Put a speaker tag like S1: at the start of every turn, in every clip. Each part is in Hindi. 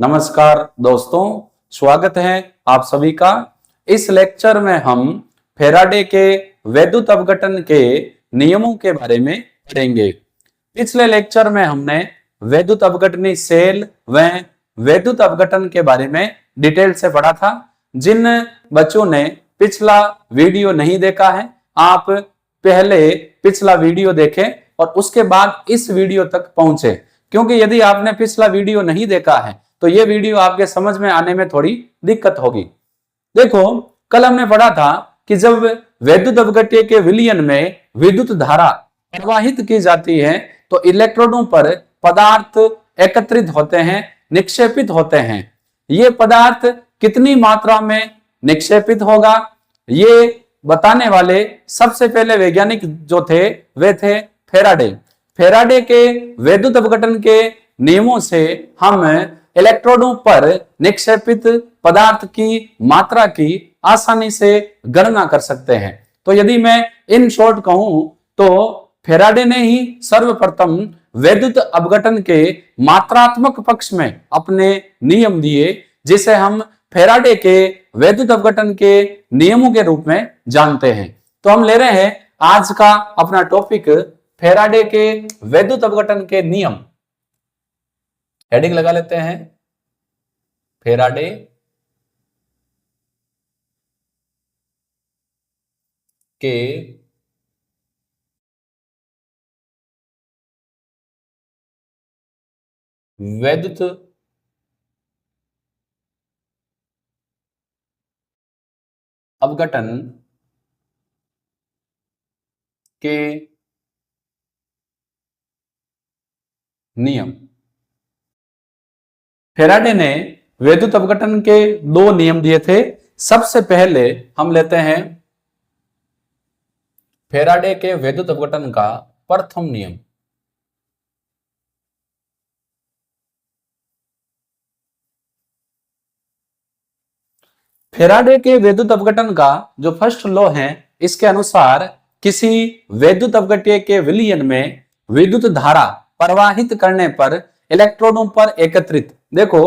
S1: नमस्कार दोस्तों, स्वागत है आप सभी का। इस लेक्चर में हम फैराडे के वैद्युत अपघटन के नियमों के बारे में पढ़ेंगे। पिछले लेक्चर में हमने वैद्युत अपघटनी सेल व वैद्युत अपघटन के बारे में डिटेल से पढ़ा था। जिन बच्चों ने पिछला वीडियो नहीं देखा है, आप पहले पिछला वीडियो देखें और उसके बाद इस वीडियो तक पहुंचे, क्योंकि यदि आपने पिछला वीडियो नहीं देखा है तो ये वीडियो आपके समझ में आने में थोड़ी दिक्कत होगी। देखो, कल हमने पढ़ा था कि जब वैद्युत अपघट्य के विलयन में विद्युत धारा प्रवाहित की जाती है तो इलेक्ट्रोडों पर पदार्थ एकत्रित होते हैं, निक्षेपित होते हैं। ये पदार्थ कितनी मात्रा में निक्षेपित होगा, ये बताने वाले सबसे पहले वैज्ञानिक जो थे वे थे फैराडे। फैराडे के वैद्युत अपघटन के नियमों से हम इलेक्ट्रोडों पर निक्षेपित पदार्थ की मात्रा की आसानी से गणना कर सकते हैं। तो यदि मैं इन शॉर्ट कहूं तो फैराडे ने ही सर्वप्रथम वैद्युत अपघटन के मात्रात्मक पक्ष में अपने नियम दिए, जिसे हम फैराडे के वैद्युत अपघटन के नियमों के रूप में जानते हैं। तो हम ले रहे हैं आज का अपना टॉपिक फैराडे के वैद्युत अपघटन के नियम। हेडिंग लगा लेते हैं, फैराडे के वैद्युत अपघटन के नियम। फैराडे ने वैद्युत अपघटन के दो नियम दिए थे। सबसे पहले हम लेते हैं फैराडे के वैद्युत अपघटन का प्रथम नियम। फैराडे के वैद्युत अपघटन का जो फर्स्ट लॉ है, इसके अनुसार किसी वैद्युत अपघट्य के विलयन में विद्युत धारा प्रवाहित करने पर इलेक्ट्रोडों पर एकत्रित, देखो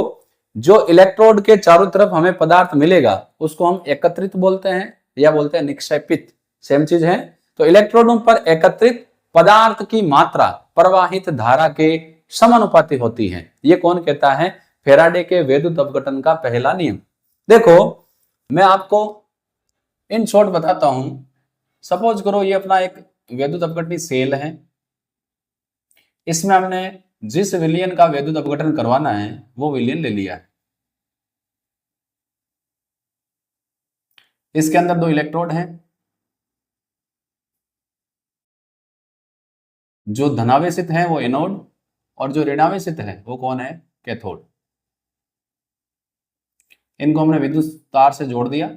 S1: जो इलेक्ट्रोड के चारों तरफ हमें पदार्थ मिलेगा उसको हम एकत्रित बोलते हैं या बोलते हैं निक्षेपित, सेम चीज है। तो इलेक्ट्रोडों पर एकत्रित पदार्थ की मात्रा प्रवाहित धारा के समानुपाती होती है। ये कौन कहता है? फैराडे के वैद्युत अपघटन का पहला नियम। देखो, मैं आपको इन शॉर्ट बताता हूं। सपोज करो ये अपना एक वैद्युत अपघटनी सेल है। इसमें हमने जिस विलयन का वैद्युत अपघटन करवाना है वो विलयन ले लिया है। इसके अंदर दो इलेक्ट्रोड हैं, जो धनावेशित है वो एनोड और जो ऋणावेशित है वो कौन है? कैथोड। इनको हमने विद्युत तार से जोड़ दिया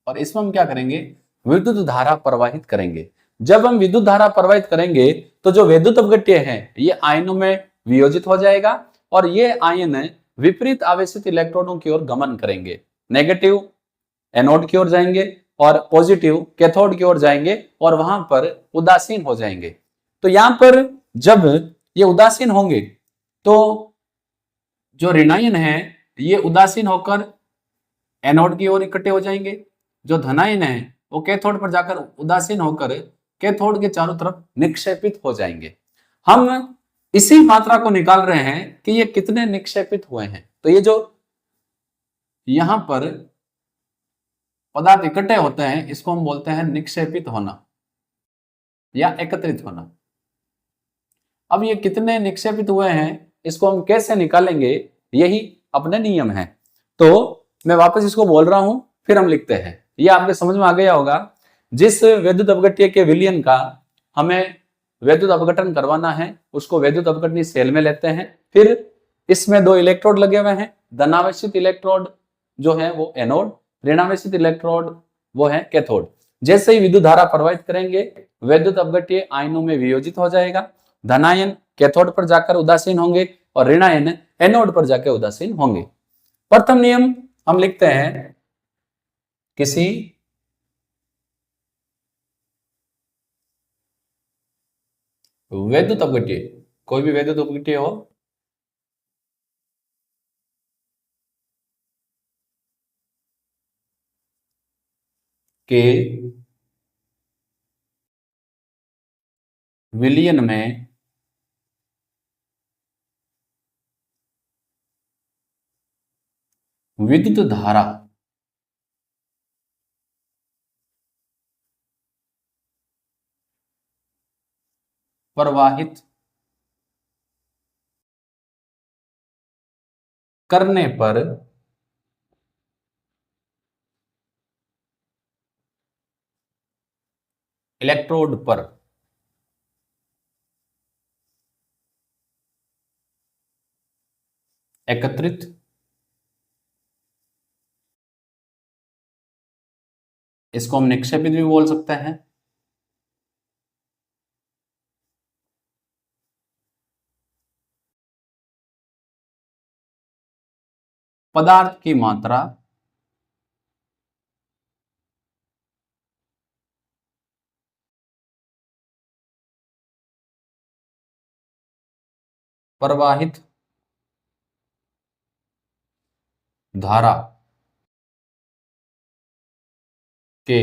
S1: और इसमें हम क्या करेंगे? विद्युत धारा प्रवाहित करेंगे। जब हम विद्युत धारा प्रवाहित करेंगे तो जो वैद्युत अपघट्य है ये आयनों में वियोजित हो जाएगा और ये आयन विपरीत आवेशित इलेक्ट्रॉनों की ओर गमन करेंगे। नेगेटिव एनोड की ओर जाएंगे और पॉजिटिव कैथोड की ओर जाएंगे और वहां पर उदासीन हो जाएंगे। तो यहां पर जब ये उदासीन होंगे तो जो ऋणायन है ये उदासीन होकर एनोड की ओर इकट्ठे हो जाएंगे। जो धनायन है वो कैथोड पर जाकर उदासीन होकर कैथोड के चारों तरफ निक्षेपित हो जाएंगे। हम इसी मात्रा को निकाल रहे हैं कि ये कितने निक्षेपित हुए हैं। तो ये जो यहां पर पदार्थ इकट्ठे होते हैं इसको हम बोलते हैं निक्षेपित होना या एकत्रित होना। अब ये कितने निक्षेपित हुए हैं इसको हम कैसे निकालेंगे, यही अपने नियम है। तो मैं वापस इसको बोल रहा हूं, फिर हम लिखते हैं। ये आपके समझ में आ गया होगा। जिस वैद्युत अपघट्य के विलयन का हमें वैद्युत अपघटन करवाना है उसको वैद्युत अपघटनी सेल में लेते हैं। फिर इसमें दो इलेक्ट्रोड लगे हुए हैं। धनावेशित इलेक्ट्रोड जो है वो एनोड, ऋणावेशित इलेक्ट्रोड वो है कैथोड। जैसे ही विद्युत धारा प्रवाहित करेंगे वैद्युत अपघट्य आयनों में वियोजित हो जाएगा। धनायन कैथोड पर जाकर उदासीन होंगे और ऋणायन एनोड पर जाकर उदासीन होंगे। प्रथम नियम हम लिखते हैं, किसी वैद्युत अपघट्य, कोई भी वैद्युत अपघट्य हो, के विलयन में विद्युत धारा प्रवाहित करने पर इलेक्ट्रोड पर एकत्रित इसको हम निक्षेपित भी बोल सकते हैं पदार्थ की मात्रा प्रवाहित धारा के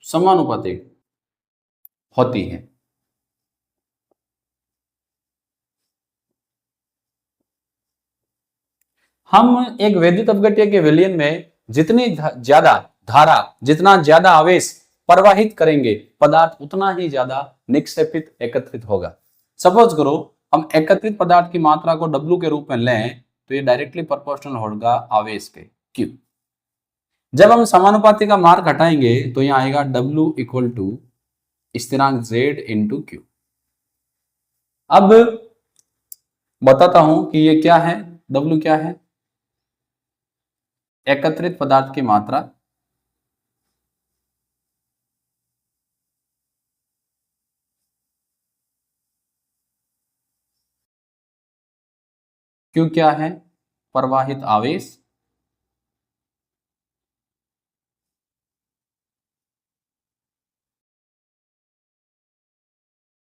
S1: समानुपातिक होती है। हम एक वैद्युत अपघट्य के विलयन में जितनी ज्यादा धारा, जितना ज्यादा आवेश प्रवाहित करेंगे पदार्थ उतना ही ज्यादा निक्षेपित, एकत्रित होगा। सपोज करो हम एकत्रित पदार्थ की मात्रा को W के रूप में लें तो ये डायरेक्टली प्रोपोर्शनल होगा आवेश के Q। जब हम समानुपाती का मार्क हटाएंगे तो यहां आएगा W इक्वल टू स्थिरांक Z इंटू Q। अब बताता हूं कि ये क्या है, W क्या है, एकत्रित पदार्थ की मात्रा Q क्या है, प्रवाहित आवेश,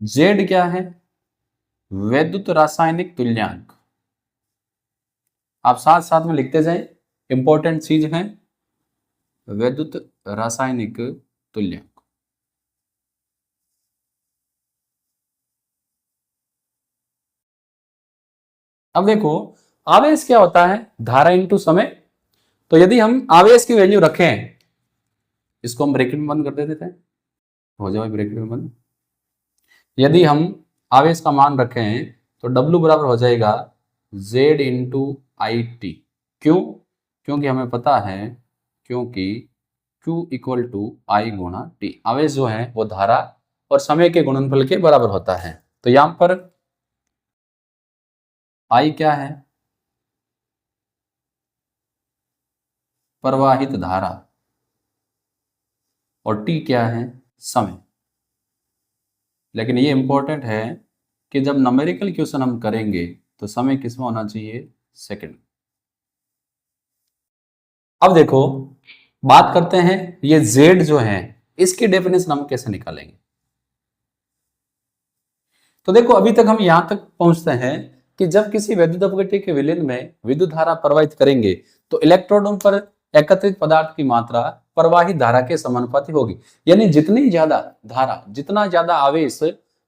S1: Z क्या है, वैद्युत रासायनिक तुल्यांक। आप साथ साथ में लिखते जाएं, इंपॉर्टेंट चीज है वैद्युत रासायनिक तुल्यांक। अब देखो आवेश क्या होता है, धारा इंटू समय। तो यदि हम आवेश की वैल्यू रखें, इसको हम ब्रैकेट में बंद कर देते थे, हो जाए ब्रैकेट में बंद। यदि हम आवेश का मान रखें तो W बराबर हो जाएगा Z इंटू आई टी। क्यों? क्योंकि हमें पता है, क्योंकि Q इक्वल टू आई गुणा टी। आवेश जो है वो धारा और समय के गुणनफल के बराबर होता है। तो यहां पर I क्या है, प्रवाहित धारा, और T क्या है, समय। लेकिन ये इंपॉर्टेंट है कि जब न्यूमेरिकल क्वेश्चन हम करेंगे तो समय किसमें होना चाहिए, सेकंड। अब देखो बात करते हैं ये Z जो है इसकी डेफिनेशन हम कैसे निकालेंगे। तो देखो अभी तक हम यहां तक पहुंचते हैं कि जब किसी वैद्युत अपघट्य के विलयन में विद्युत धारा प्रवाहित करेंगे तो इलेक्ट्रोडों पर एकत्रित पदार्थ की मात्रा प्रवाहित धारा के समानुपाती होगी। यानी जितनी ज्यादा धारा, जितना ज्यादा आवेश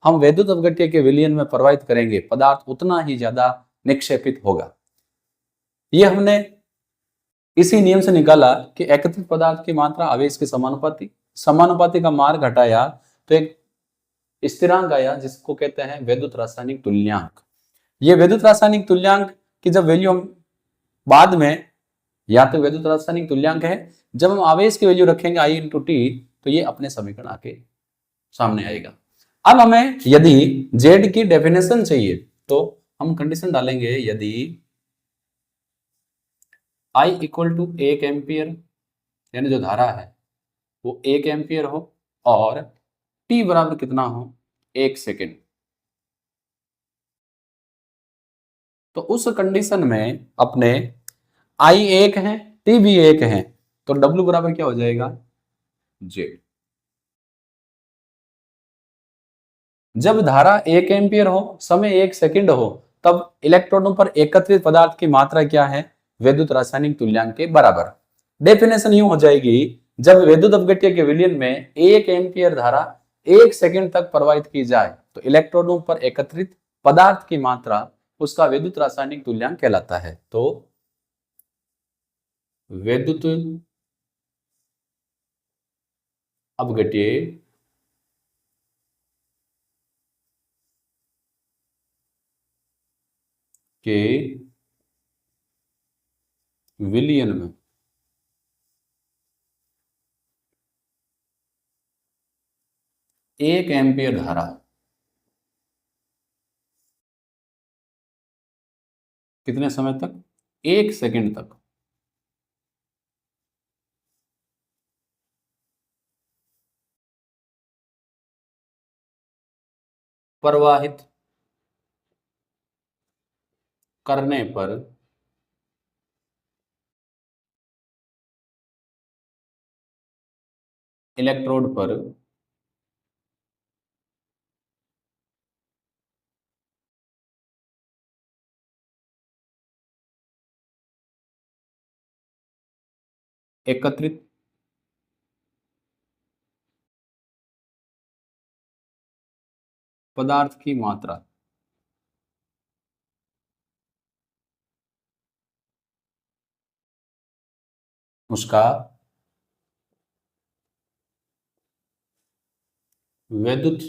S1: हम वैद्युत अपघट्य के विलयन में प्रवाहित करेंगे पदार्थ उतना ही ज्यादा निक्षेपित होगा। ये हमने इसी नियम से निकाला कि एकत्रित पदार्थ की मात्रा आवेश के समानुपाती, समानुपाती का मार्ग हटाया तो एक स्थिरांक आया जिसको कहते हैं वैद्युत रासायनिक तुल्यांक। ये वैद्युत रासायनिक तुल्यांक की जब वैल्यू हम बाद में, या तो वैद्युत रासायनिक तुल्यांक है, जब हम आवेश की वैल्यू रखेंगे I इंटू टी तो ये अपने समीकरण आके सामने आएगा। अब हमें यदि Z की डेफिनेशन चाहिए तो हम कंडीशन डालेंगे, यदि I इक्वल टू 1 एम्पियर, यानी जो धारा है वो 1 एम्पियर हो और T बराबर कितना हो, 1 सेकेंड, तो उस कंडीशन में अपने I 1 है, T भी 1 है, तो W बराबर क्या हो जाएगा, Z। जब धारा 1 एम्पियर हो, समय 1 सेकेंड हो, तब इलेक्ट्रॉनों पर एकत्रित पदार्थ की मात्रा क्या है, वैद्युत रासायनिक तुल्यांक के बराबर। डेफिनेशन यूं हो जाएगी, जब वैद्युत अपघट्य के विलयन में 1 एम्पियर धारा 1 सेकंड तक प्रवाहित की जाए तो इलेक्ट्रॉनों पर एकत्रित पदार्थ की मात्रा उसका वैद्युत रासायनिक तुल्यांक कहलाता है। तो वैद्युत अपघट्य के विलयन में 1 एम्पियर धारा कितने समय तक, 1 सेकंड तक प्रवाहित करने पर इलेक्ट्रोड पर एकत्रित पदार्थ की मात्रा उसका वैद्युत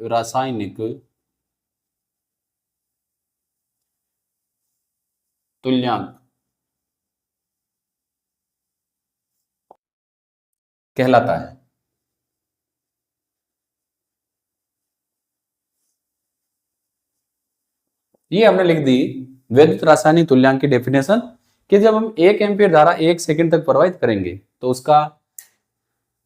S1: रासायनिक तुल्यांक कहलाता है। ये हमने लिख दी वैद्युत रासायनिक तुल्यांक की डेफिनेशन, कि जब हम 1 एम्पीयर धारा 1 सेकंड तक प्रवाहित करेंगे तो उसका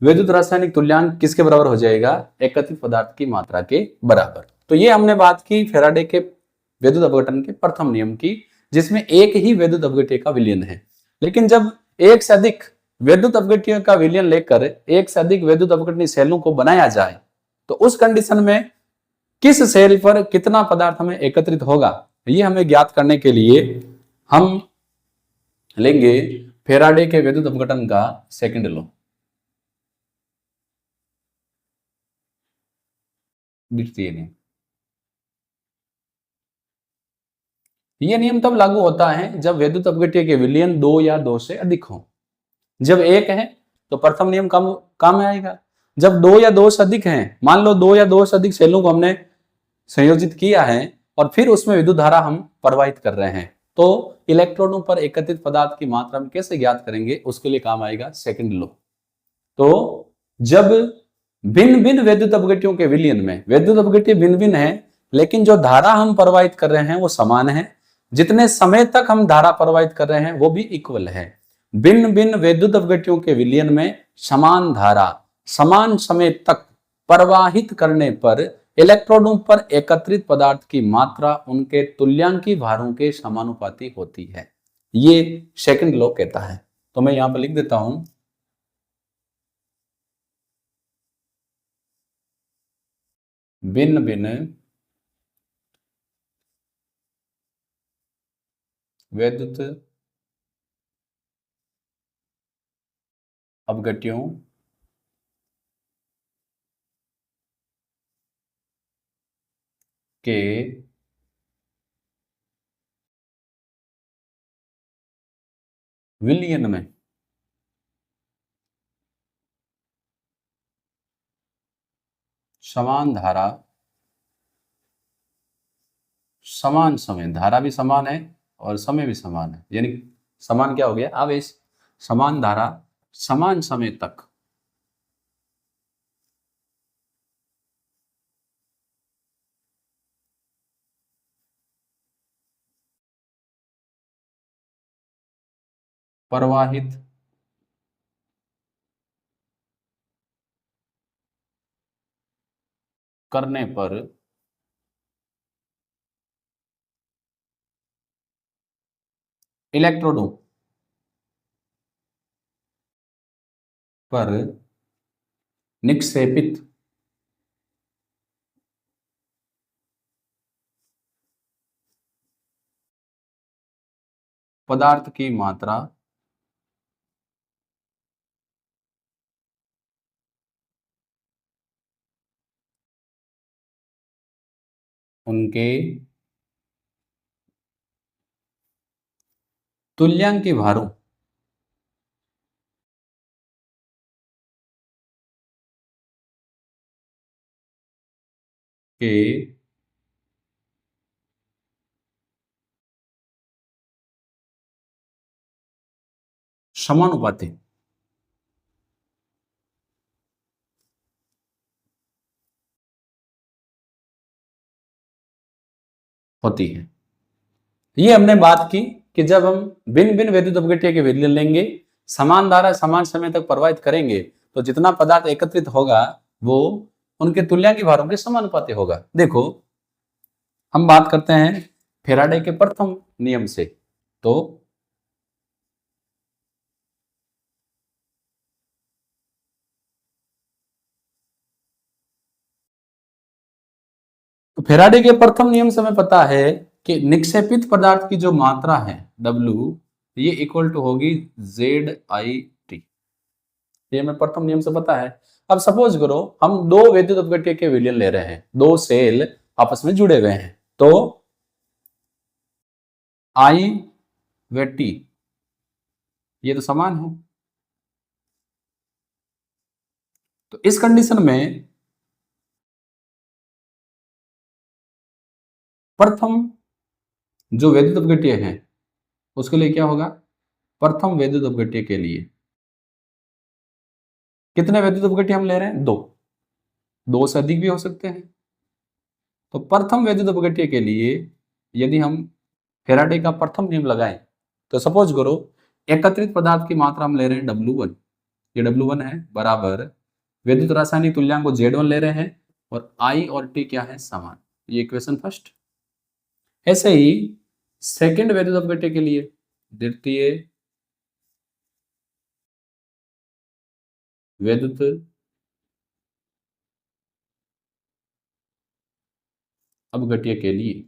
S1: वैद्युत रासायनिक तुल्यांक किसके बराबर हो जाएगा, एकत्रित पदार्थ की मात्रा के बराबर। तो ये हमने बात की फैराडे के वैद्युत अपघटन के प्रथम नियम की, जिसमें एक ही वैद्युत अपघट्य का विलयन है। लेकिन जब एक से अधिक वैद्युत अपघट्य का विलयन लेकर एक से अधिक वैद्युत अपघटनी सेलों को बनाया जाए तो उस कंडीशन में किस सेल पर कितना पदार्थ हमें एकत्रित होगा, ये हमें ज्ञात करने के लिए हम लेंगे फैराडे के वैद्युत अपघटन का सेकंड लॉ, द्वितीय नियम। यह नियम तब लागू होता है जब वैद्युत अपघट्य के विलयन 2 या 2 से अधिक हो। जब एक है तो प्रथम नियम काम में आएगा। जब 2 या 2 से अधिक हैं, मान लो 2 या 2 से अधिक सेलों को हमने संयोजित किया है और फिर उसमें विद्युत धारा हम प्रवाहित कर रहे हैं, तो इलेक्ट्रॉनों पर एकत्रित पदार्थ की मात्रा हम कैसे ज्ञात करेंगे, उसके लिए काम आएगा सेकंड लॉ। तो जब भिन्न भिन्न वैद्युत अपघट्यों के विलयन में, वैद्युत अपघट्य भिन्न भिन्न है लेकिन जो धारा हम प्रवाहित कर रहे हैं वो समान है, जितने समय तक हम धारा प्रवाहित कर रहे हैं वो भी इक्वल है। भिन्न भिन्न वैद्युत अपघट्यों के विलयन में समान धारा समान समय तक प्रवाहित करने पर इलेक्ट्रॉनों पर एकत्रित पदार्थ की मात्रा उनके तुल्यांकी भारों के समानुपाती होती है। ये सेकंड लॉ कहता है। तो मैं यहां पर लिख देता हूं, भिन्न भिन्न वैद्युत अपघट्यों के विलयन में समान धारा समान समय, धारा भी समान है और समय भी समान है, यानी समान क्या हो गया, आवेश, समान धारा समान समय तक प्रवाहित करने पर इलेक्ट्रोडों पर निक्षेपित पदार्थ की मात्रा उनके तुल्यांकी भारों के समानुपाती होती है। ये हमने बात की कि जब हम भिन्न भिन्न वैद्युत अपघट्य के विलयन लेंगे, समान धारा समान समय तक प्रवाहित करेंगे, तो जितना पदार्थ एकत्रित होगा वो उनके तुल्यांकी भारों के समानुपाती होगा। देखो हम बात करते हैं फैराडे के प्रथम नियम से। तो फैराडे के प्रथम नियम से हमें पता है कि निक्षेपित पदार्थ की जो मात्रा है W, ये इक्वल टू होगी ZIT। ये हमें प्रथम नियम से पता है। अब सपोज करो हम दो वैद्युत अपघट्य के विलयन ले रहे हैं, दो सेल आपस में जुड़े हुए हैं, तो I व T ये तो समान है। तो इस कंडीशन में प्रथम जो वैद्युत अपघट्य है उसके लिए क्या होगा, प्रथम वैद्युत अपघट्य के लिए कितने वैद्युत अपघट्य हम ले रहे हैं, दो से अधिक भी हो सकते हैं। तो प्रथम वैद्युत अपघट्य के लिए यदि हम फैराडे का प्रथम नियम लगाएं, तो सपोज करो एकत्रित पदार्थ की मात्रा हम ले रहे हैं W1, ये W1 है, बराबर वैद्युत रासायनिक तुल्यांक को Z1 ले रहे हैं और I और T क्या है, समान। ये इक्वेशन फर्स्ट। ऐसे ही सेकंड वैद्युत अपघट्य के लिए द्वितीय वैद्युत अपघट्य के लिए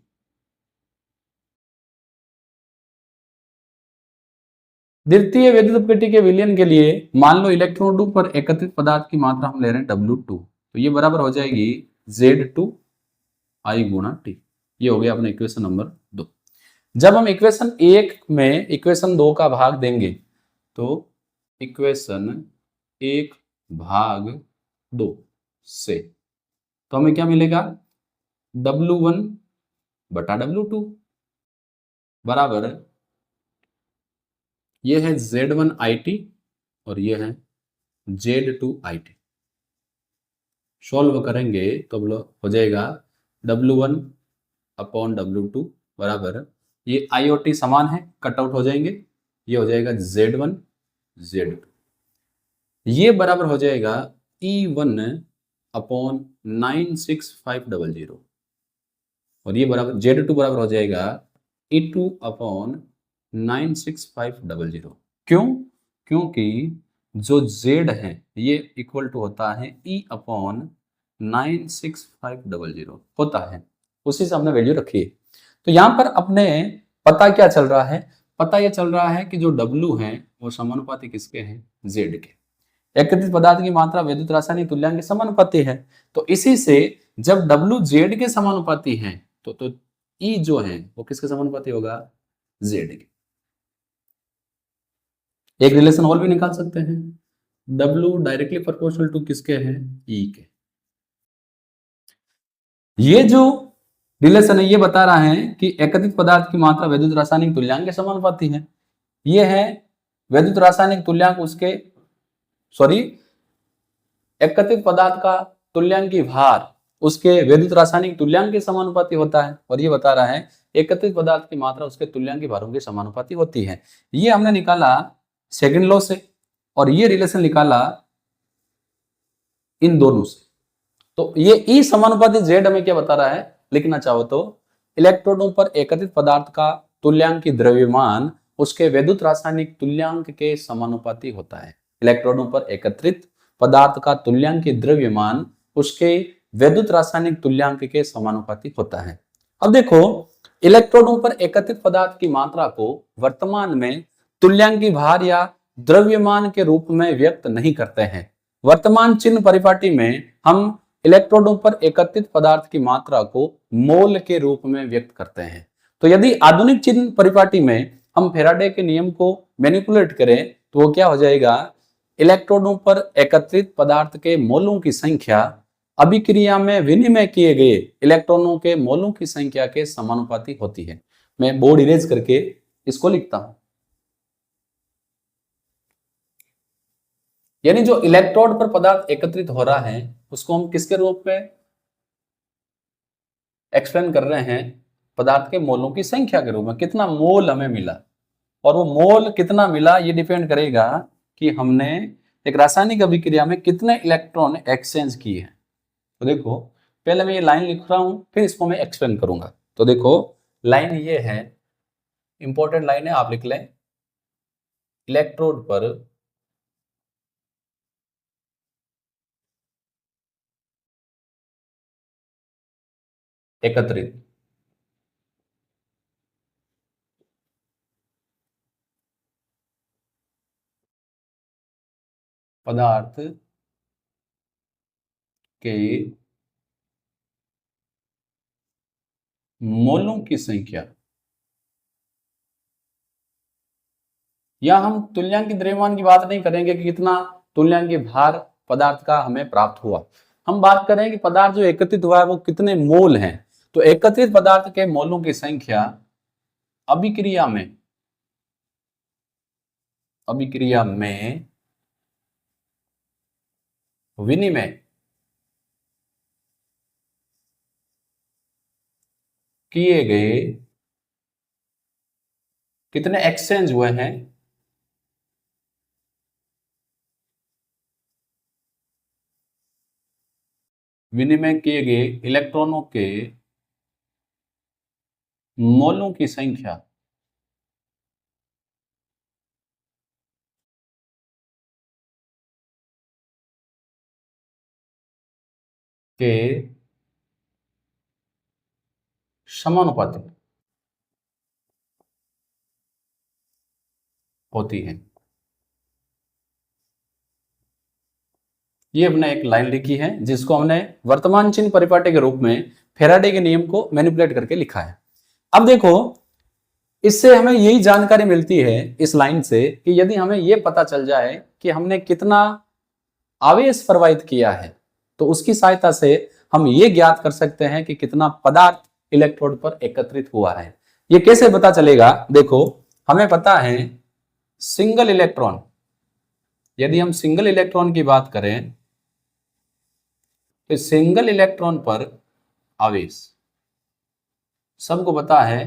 S1: द्वितीय वैद्युत अपघट्य के विलयन के लिए मान लो इलेक्ट्रॉन 2 पर एकत्रित पदार्थ की मात्रा हम ले रहे हैं W2, तो ये बराबर हो जाएगी Z2I गुणा T। ये हो गया अपना इक्वेशन नंबर 2। जब हम इक्वेशन 1 में इक्वेशन 2 का भाग देंगे, तो इक्वेशन 1 भाग 2 से तो हमें क्या मिलेगा, W1 बटा W2 बराबर ये है Z1IT और ये है Z2IT। सॉल्व करेंगे तो हो जाएगा W1 अपॉन W2 बराबर, ये I और T समान है, कट आउट हो जाएंगे, ये हो जाएगा Z1 Z2, ये बराबर हो जाएगा E1 अपॉन 96500 और ये बराबर Z2 बराबर हो जाएगा E2 अपॉन 96500। क्यों, क्योंकि जो Z है ये इक्वल टू होता है E अपॉन 96500 होता है, उसी से हमने वैल्यू रखी है। तो यहां पर अपने पता क्या चल रहा है, पता यह चल रहा है कि जो W है वो समानुपाती किसके हैं, Z के। एकत्रित पदार्थ की मात्रा वैद्युत रासायनिक तुल्यांक के समानुपाती है, तो इसी से जब W Z के समानुपाती है तो E जो है वो किसके समानुपाती होगा, Z के। एक रिलेशन और भी निकाल सकते हैं, W डायरेक्टली प्रोपोर्शनल टू किसके हैं, E के। ये जो रिलेशन है ये बता रहा है कि एकत्रित पदार्थ की मात्रा वैद्युत रासायनिक तुल्यांक के समानुपाती है। ये है वैद्युत रासायनिक तुल्यांक उसके एकत्रित पदार्थ का तुल्यांकी भार उसके वैद्युत रासायनिक तुल्यांक के समानुपाती होता है, और ये बता रहा है एकत्रित पदार्थ की मात्रा उसके तुल्यांकी भारों के समानुपाती होती है। ये हमने निकाला सेकंड लॉ से, और ये रिलेशन निकाला इन दोनों से। तो ये E समानुपाती Z हमें क्या बता रहा है, लिखना चाहो तो इलेक्ट्रोडों पर एकत्रित पदार्थ का तुल्यांकी द्रव्यमान उसके वैद्युत रासायनिक तुल्यांक के समानुपाती होता है। इलेक्ट्रोडों पर एकत्रित पदार्थ का तुल्यांकी द्रव्यमान उसके वैद्युत रासायनिक तुल्यांक के समानुपाती होता है। अब देखो इलेक्ट्रोडों पर एकत्रित पदार्थ की मात्रा को वर्तमान में तुल्यांकी भार या द्रव्यमान के रूप में व्यक्त नहीं करते हैं। वर्तमान चिन्ह परिपाटी में हम इलेक्ट्रोडों पर एकत्रित पदार्थ की मात्रा को मोल के रूप में व्यक्त करते हैं। तो यदि आधुनिक चिन्ह परिपाटी में हम फैराडे के नियम को मैनिपुलेट करें तो वो क्या हो जाएगा, इलेक्ट्रोडों पर एकत्रित पदार्थ के मोलों की संख्या अभिक्रिया में विनिमय किए गए इलेक्ट्रॉनों के मोलों की संख्या के समानुपाती होती है। मैं बोर्ड इरेज करके इसको लिखता हूं। यानी जो इलेक्ट्रोड पर पदार्थ एकत्रित हो रहा है उसको हम किसके रूप में एक्सप्लेन कर रहे हैं, पदार्थ के मोलों की संख्या के रूप में। कितना मोल हमें मिला, और वो मोल कितना मिला ये डिपेंड करेगा कि हमने एक रासायनिक अभिक्रिया में कितने इलेक्ट्रॉन एक्सचेंज किए हैं। तो देखो पहले मैं ये लाइन लिख रहा हूं, फिर इसको मैं एक्सप्लेन करूंगा। तो देखो लाइन ये है, इंपॉर्टेंट लाइन है, आप लिख लें। इलेक्ट्रोड पर एकत्रित पदार्थ के मोलों की संख्या, या हम तुल्यांकी द्रव्यमान की बात नहीं करेंगे कि कितना तुल्यांकी भार पदार्थ का हमें प्राप्त हुआ। हम बात करें कि पदार्थ जो एकत्रित हुआ है वो कितने मोल हैं। तो एकत्रित पदार्थ के मोलों की संख्या अभिक्रिया में विनिमय किए गए कितने एक्सचेंज हुए हैं, विनिमय किए गए इलेक्ट्रॉनों के मोलों की संख्या के समानुपाती होती है। ये हमने एक लाइन लिखी है जिसको हमने वर्तमान चिन्ह परिपाटी के रूप में फैराडे के नियम को मैनिपुलेट करके लिखा है। अब देखो इससे हमें यही जानकारी मिलती है इस लाइन से कि यदि हमें यह पता चल जाए कि हमने कितना आवेश प्रवाहित किया है तो उसकी सहायता से हम ये ज्ञात कर सकते हैं कि कितना पदार्थ इलेक्ट्रोड पर एकत्रित हुआ है। ये कैसे पता चलेगा, देखो हमें पता है सिंगल इलेक्ट्रॉन, यदि हम सिंगल इलेक्ट्रॉन की बात करें तो सिंगल इलेक्ट्रॉन पर आवेश, सबको पता है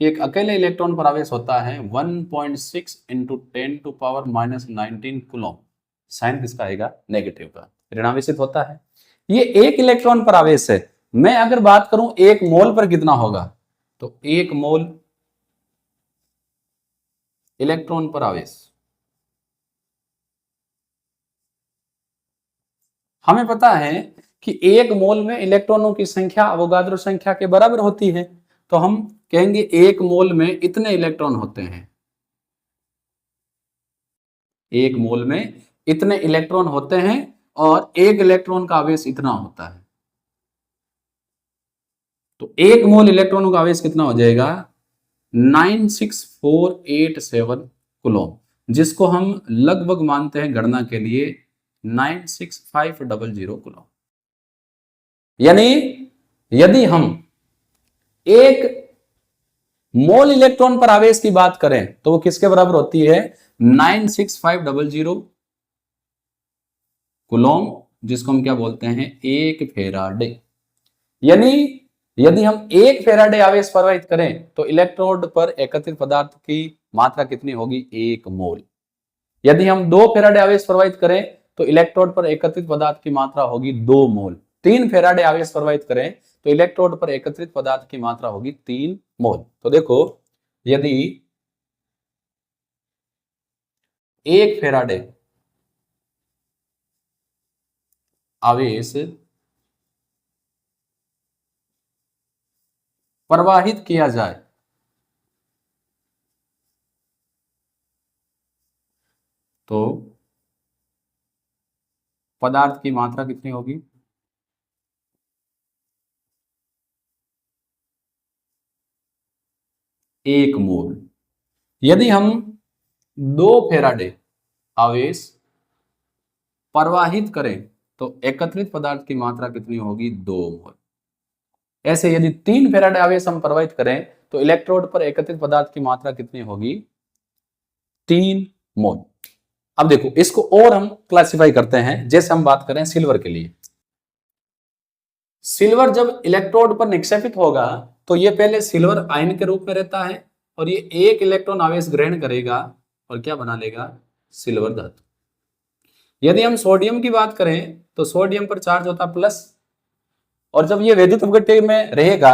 S1: कि एक अकेले इलेक्ट्रॉन पर आवेश होता है 1.6 इंटू 10⁻⁻19 कूलम। साइन किसका आएगा, नेगेटिव का, ऋणावेशित होता है। ये एक इलेक्ट्रॉन पर आवेश है। मैं अगर बात करूं एक मोल पर कितना होगा, तो एक मोल इलेक्ट्रॉन पर आवेश, हमें पता है कि एक मोल में इलेक्ट्रॉनों की संख्या अवोगाद्रो संख्या के बराबर होती है। तो हम कहेंगे एक मोल में इतने इलेक्ट्रॉन होते हैं, एक मोल में इतने इलेक्ट्रॉन होते हैं और एक इलेक्ट्रॉन का आवेश इतना होता है। तो एक मोल इलेक्ट्रॉनों का आवेश कितना हो जाएगा, 96487 कूलम, जिसको हम लगभग मानते हैं गणना के लिए 96500 कूलम। यानी यदि हम एक मोल इलेक्ट्रॉन पर आवेश की बात करें तो वो किसके बराबर होती है, 96500 कूलम, जिसको हम क्या बोलते हैं, एक फेराडे। यानी यदि हम एक फेराडे आवेश प्रवाहित करें तो इलेक्ट्रोड पर एकत्रित पदार्थ की मात्रा कितनी होगी, एक मोल। यदि हम दो फेराडे आवेश प्रवाहित करें तो इलेक्ट्रोड पर एकत्रित पदार्थ की मात्रा होगी 2 मोल। 3 फेराडे आवेश प्रवाहित करें तो इलेक्ट्रोड पर एकत्रित पदार्थ की मात्रा होगी 3 मोल। तो देखो यदि एक फेराडे आवेश प्रवाहित किया जाए तो पदार्थ की मात्रा कितनी होगी? 1 मोल। यदि हम 2 फेराडे आवेश प्रवाहित करें तो एकत्रित पदार्थ की मात्रा कितनी होगी? 2 मोल। ऐसे यदि 3 फेराडे आवेश हम प्रवाहित करें तो इलेक्ट्रोड पर एकत्रित पदार्थ की मात्रा कितनी होगी? 3 मोल। अब देखो इसको और हम क्लासिफाई करते हैं। जैसे हम बात करें सिल्वर के लिए, सिल्वर जब इलेक्ट्रोड पर निक्षेपित होगा तो ये पहले सिल्वर आयन के रूप में रहता है और ये एक इलेक्ट्रॉन आवेश ग्रहण करेगा और क्या बना लेगा? सिल्वर धातु। यदि हम सोडियम की बात करें तो सोडियम पर चार्ज होता प्लस, और जब ये वैद्युत अपघट्य में रहेगा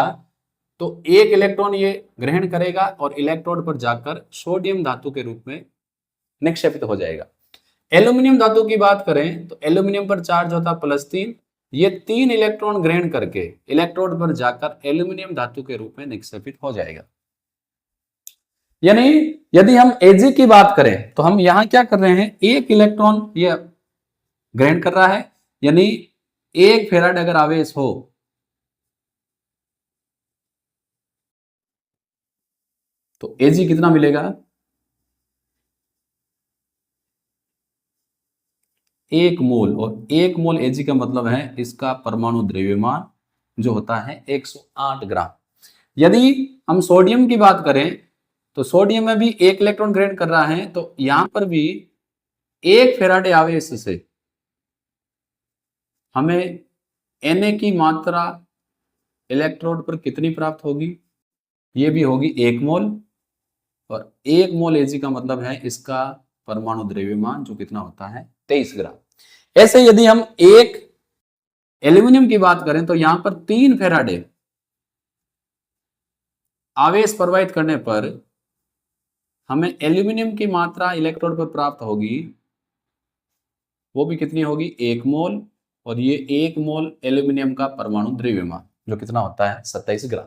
S1: तो एक इलेक्ट्रॉन ये ग्रहण करेगा और इलेक्ट्रोड पर जाकर सोडियम धातु के रूप में निक्षेपित हो जाएगा। एल्यूमिनियम धातु की बात करें तो एल्यूमिनियम पर चार्ज होता +3, ये 3 इलेक्ट्रॉन ग्रहण करके इलेक्ट्रोड पर जाकर एल्यूमिनियम धातु के रूप में निक्षेपित हो जाएगा। यानी यदि हम Ag की बात करें तो हम यहां क्या कर रहे हैं? एक इलेक्ट्रॉन ये ग्रहण कर रहा है, यानी 1 फेराड अगर आवेश हो तो Ag कितना मिलेगा? 1 मोल। और 1 मोल Ag का मतलब है इसका परमाणु द्रव्यमान जो होता है 108 ग्राम। यदि हम सोडियम की बात करें तो सोडियम में भी एक इलेक्ट्रॉन ग्रहण कर रहा है, तो यहां पर भी 1 फेराडे आवेश से हमें Na की मात्रा इलेक्ट्रोड पर कितनी प्राप्त होगी? ये भी होगी 1 मोल। और 1 मोल Ag का मतलब है इसका परमाणु द्रव्यमान जो कितना होता है? 23 ग्राम। ऐसे यदि हम एक एल्यूमिनियम की बात करें तो यहां पर 3 फेराडे आवेश प्रवाहित करने पर हमें एल्यूमिनियम की मात्रा इलेक्ट्रोड पर प्राप्त होगी, वो भी कितनी होगी? 1 मोल। और ये 1 मोल एल्यूमिनियम का परमाणु द्रव्यमान जो कितना होता है? 27 ग्राम।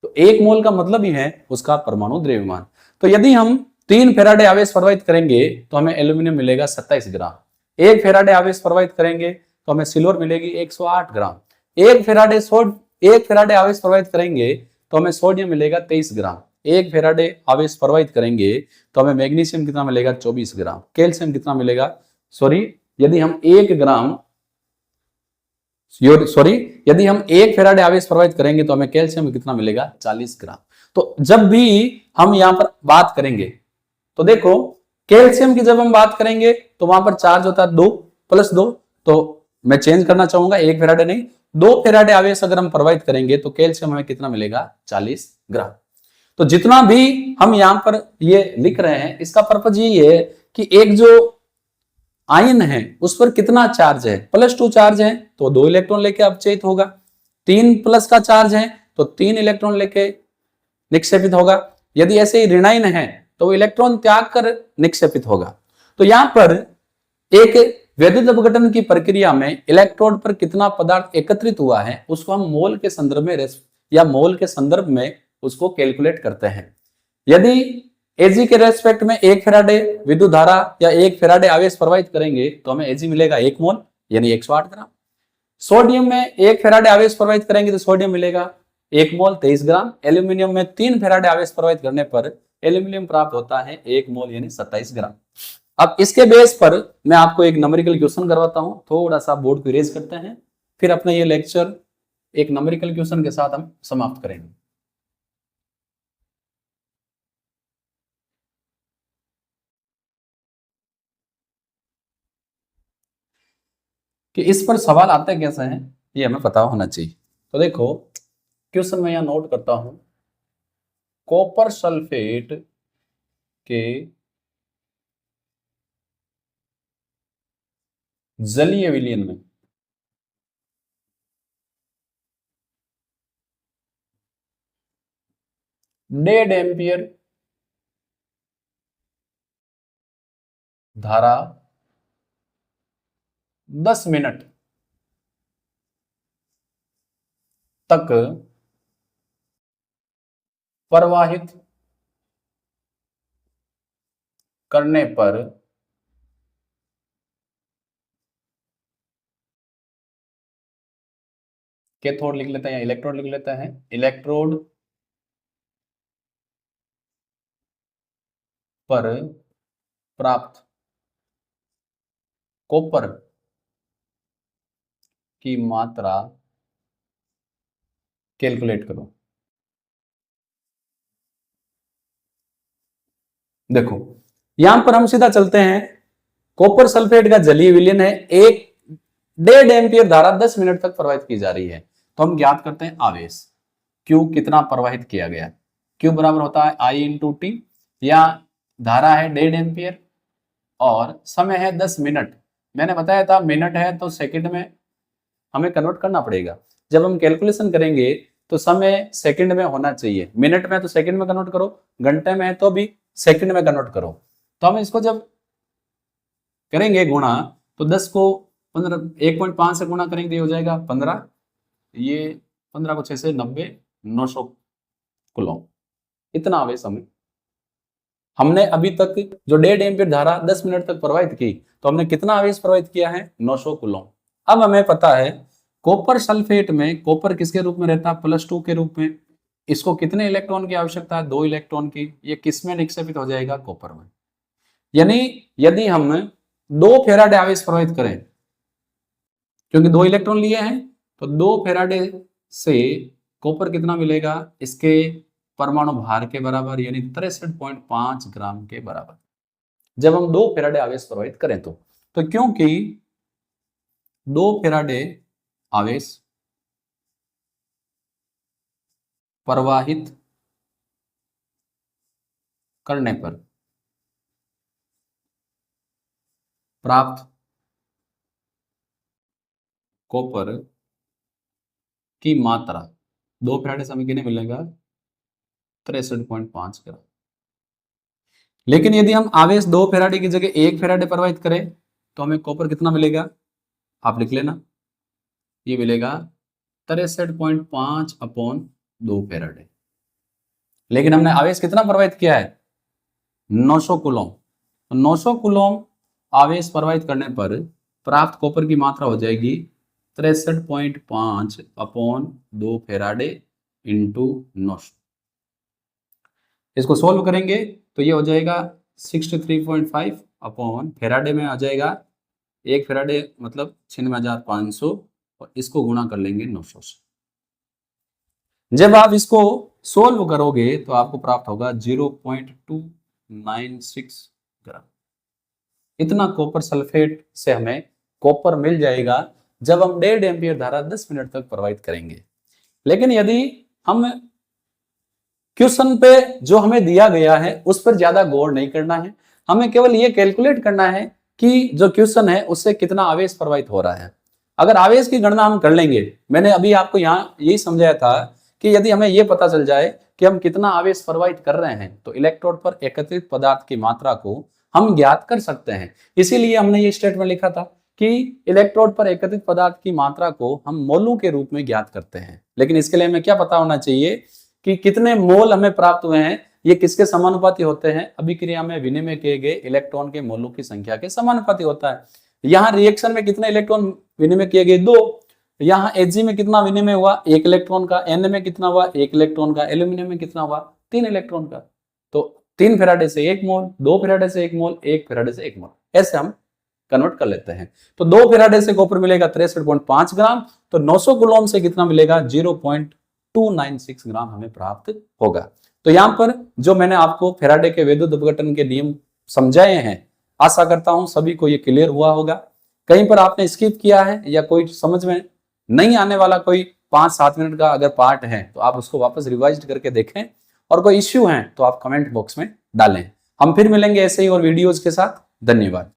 S1: तो 1 मोल का मतलब ही है उसका परमाणु द्रव्यमान। तो यदि हम 3 फेराडे आवेश प्रवाहित करेंगे तो हमें एल्यूमिनियम मिलेगा 27 ग्राम। 1 फेराडे आवेश प्रवाहित करेंगे तो हमें सिल्वर मिलेगी 108 ग्राम। 1 फेराडे आवेश प्रवाहित करेंगे तो हमें सोडियम मिलेगा 23 ग्राम। 1 फेराडे आवेश प्रवाहित करेंगे तो हमें मैग्नीशियम कितना मिलेगा? 24 ग्राम। कैल्शियम कितना मिलेगा? यदि हम 1 ग्राम यदि हम 1 फेराडे आवेश प्रवाहित करेंगे तो हमें कैल्शियम कितना मिलेगा? 40 ग्राम। तो जब भी हम यहां पर बात करेंगे तो देखो कैल्शियम की जब हम बात करेंगे तो वहां पर चार्ज होता है 2+2, तो मैं चेंज करना चाहूंगा, 1 फेराडे नहीं 2 फेराडे आवेश अगर हम प्रवाहित करेंगे तो कैल्शियम हमें कितना मिलेगा? 40 ग्राम। तो जितना भी हम यहां पर ये लिख रहे हैं इसका पर्पज यही है कि एक जो आयन है उस पर कितना चार्ज है? +2 चार्ज है तो 2 इलेक्ट्रॉन लेके अपचयित होगा। 3+ का चार्ज है तो 3 इलेक्ट्रॉन लेके निक्षेपित होगा। यदि ऐसे ही ऋणायन है तो वो इलेक्ट्रॉन त्याग कर निक्षेपित होगा। तो यहां पर एक वैद्युत अपघटन की प्रक्रिया में इलेक्ट्रोड पर कितना पदार्थ एकत्रित हुआ है उसको हम मोल के संदर्भ में या मोल के संदर्भ में उसको कैलकुलेट करते हैं। यदि Ag के रेस्पेक्ट में 1 फेराडे विद्युत धारा या 1 फेराडे आवेश प्रवाहित करेंगे तो हमें Ag मिलेगा 1 मोल यानी 108 ग्राम। सोडियम में 1 फेराडे आवेश प्रवाहित करेंगे तो सोडियम मिलेगा 1 मोल 23 ग्राम। एल्यूमिनियम में 3 फेराडे आवेश प्रवाहित करने पर एल्यूमिनियम प्राप्त होता है 1 मोल यानी 27 ग्राम। अब इसके बेस पर मैं आपको एक न्यूमेरिकल क्वेश्चन करवाता हूं, थोड़ा सा बोर्ड को इरेज करते हैं, फिर अपना ये लेक्चर एक न्यूमेरिकल क्वेश्चन के साथ हम समाप्त करेंगे। कि इस पर सवाल आते कैसे हैं ये हमें पता होना चाहिए। तो देखो क्वेश्चन में यहां नोट करता हूं, कॉपर सल्फेट के जलीय विलयन में डेढ़ एम्पियर धारा 10 मिनट तक प्रवाहित करने पर कैथोड लिख लेते हैं या इलेक्ट्रोड लिख लेते हैं, इलेक्ट्रोड पर प्राप्त कॉपर की मात्रा कैलकुलेट करो। देखो यहां पर हम सीधा चलते हैं, कॉपर सल्फेट का जलीय विलयन है, 1.5 एम्पियर धारा 10 मिनट तक प्रवाहित की जा रही है। तो हम ज्ञात करते हैं आवेश Q कितना प्रवाहित किया गया। Q बराबर होता है I इंटू टी, या धारा है 1.5 एम्पियर और समय है 10 मिनट। मैंने बताया था मिनट है तो सेकंड में हमें कन्वर्ट करना पड़ेगा। जब हम कैलकुलेशन करेंगे तो समय सेकंड में होना चाहिए, मिनट में तो सेकंड में कन्वर्ट करो, घंटे में है तो भी सेकंड में कन्वर्ट करो। तो हम इसको जब करेंगे गुणा तो 10 को 15 1.5 से गुणा करेंगे हो जाएगा 15, ये 15 को 6 से 90, 900 कूलम। इतना आवेश हमने अभी तक जो 1.5 एम्पीयर धारा 10 मिनट तक प्रवाहित की, तो हमने कितना आवेश प्रवाहित किया है 900 कूलम। अब हमें पता है कॉपर सल्फेट में कॉपर किसके रूप में रहता है, +2 के रूप में। इसको कितने इलेक्ट्रॉन की आवश्यकता है, 2 इलेक्ट्रॉन की। ये किस में निक्षेपित हो जाएगा, कॉपर में। यानी यदि हम 2 फेराडे आवेश प्रवाहित करें, क्योंकि 2 इलेक्ट्रॉन लिए हैं, तो 2 फेराडे से कॉपर कितना मिलेगा, इसके परमाणु भार के बराबर, यानी 63.5 ग्राम के बराबर, जब हम 2 फेराडे आवेश प्रवाहित करें तो क्योंकि 2 फेराडे आवेश प्रवाहित करने पर प्राप्त कॉपर की मात्रा 2 फेराडे से हमें कितने मिलेगा, 63.5 ग्राम। लेकिन यदि हम आवेश 2 फेराडे की जगह 1 फेराडे प्रवाहित करें तो हमें कॉपर कितना मिलेगा, आप लिख लेना, ये मिलेगा 63.5 अपॉन 2 फेराडे। लेकिन हमने आवेश कितना प्रवाहित किया है, 900 कूलम। 900 कूलम आवेश प्रवाहित करने पर प्राप्त कॉपर की मात्रा हो जाएगी 63.5 अपॉन 2 फेराडे इंटू 900। इसको सोल्व करेंगे तो ये हो जाएगा 63.5 अपॉन फेराडे में आ जाएगा 1 फेराडे मतलब 96,500, और इसको गुणा कर लेंगे 900 से। जब आप इसको सोल्व करोगे तो आपको प्राप्त होगा 0.296 ग्राम। इतना कॉपर सल्फेट से हमें कॉपर मिल जाएगा जब हम 1.5 एम्पीयर धारा 10 मिनट तक प्रवाहित करेंगे। लेकिन यदि हम क्वेश्चन पे जो हमें दिया गया है उस पर ज्यादा गौर नहीं करना है, हमें केवल ये कैलकुलेट करना है कि जो क्वेश्चन है उससे कितना आवेश प्रवाहित हो रहा है। अगर आवेश की गणना हम कर लेंगे, मैंने अभी आपको यहाँ यही समझाया था कि यदि हमें यह पता चल जाए कि हम कितना आवेश प्रवाहित कर रहे हैं तो इलेक्ट्रोड पर एकत्रित पदार्थ की मात्रा को हम ज्ञात कर सकते हैं। इसीलिए हमने ये स्टेटमेंट लिखा था कि इलेक्ट्रोड पर एकत्रित पदार्थ की मात्रा को हम मोलों के रूप में ज्ञात करते हैं। लेकिन इसके लिए हमें क्या पता होना चाहिए कि कितने मोल हमें प्राप्त हुए हैं, ये किसके समानुपाती होते हैं, अभिक्रिया में विनिमय किए गए इलेक्ट्रॉन के मोलों की संख्या के समानुपाती होता है। यहाँ रिएक्शन में कितने इलेक्ट्रॉन विनिमय किए गए, 2। यहाँ Hg में कितना विनिमय हुआ, 1 इलेक्ट्रॉन का। Na में कितना हुआ, 1 इलेक्ट्रॉन का। एल्यूमिनियम में कितना हुआ, 3 इलेक्ट्रॉन का। तो 3 फेराडे से 1 मोल, 2 फेराडे से 1 मोल, 1 फेराडे से 1 मोल, ऐसे हम कन्वर्ट कर लेते हैं। तो 2 फेराडे से कॉपर मिलेगा 63.5 ग्राम, तो 900 कूलम से कितना मिलेगा, 0.296 ग्राम हमें प्राप्त होगा। तो यहां पर जो मैंने आपको फेराडे के विद्युत अपघटन के नियम समझाए हैं, आशा करता हूं सभी को ये क्लियर हुआ होगा। कहीं पर आपने स्किप किया है या कोई समझ में नहीं आने वाला कोई 5-7 मिनट का अगर पार्ट है तो आप उसको वापस रिवाइज करके देखें, और कोई इश्यू है तो आप कमेंट बॉक्स में डालें। हम फिर मिलेंगे ऐसे ही और वीडियोज के साथ। धन्यवाद।